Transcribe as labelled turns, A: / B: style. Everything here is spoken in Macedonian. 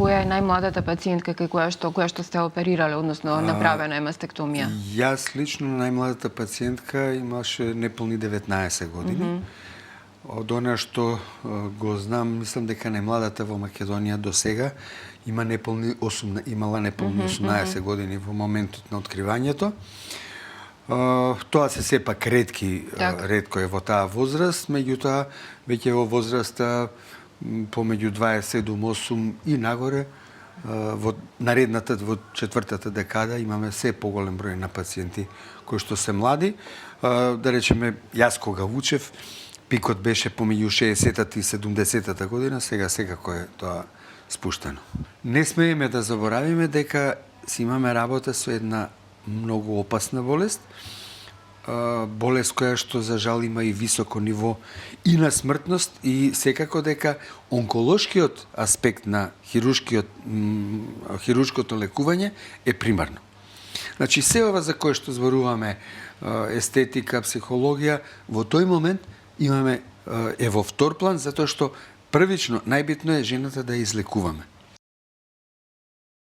A: која е најмладата пациентка која што сте оперирале, односно направена е мастектомија?
B: Јас лично најмладата пациентка имаше неполни 19 години. Од она што го знам, мислам дека најмладата во Македонија до сега имала неполни 18 години во моментот на откривањето. Тоа се сепак ретко е во таа возраст, меѓутоа веќе во возраста помеѓу 27-8 и нагоре, во наредната, во четвртата декада имаме се поголем број на пациенти кои што се млади. Да речеме, јас кога учев, пикот беше помеѓу 60-та и 70-та година, сега секако е тоа спуштено. Не смееме да заборавиме дека си имаме работа со една многу опасна болест, болест која што за жал има и високо ниво и на смртност, и секако дека онколошкиот аспект на хируршкото лекување е примарно. Значи, се ова за кое што зборуваме, естетика, психологија, во тој момент имаме во втор план, затоа што првично најбитно е жената да ја излекуваме.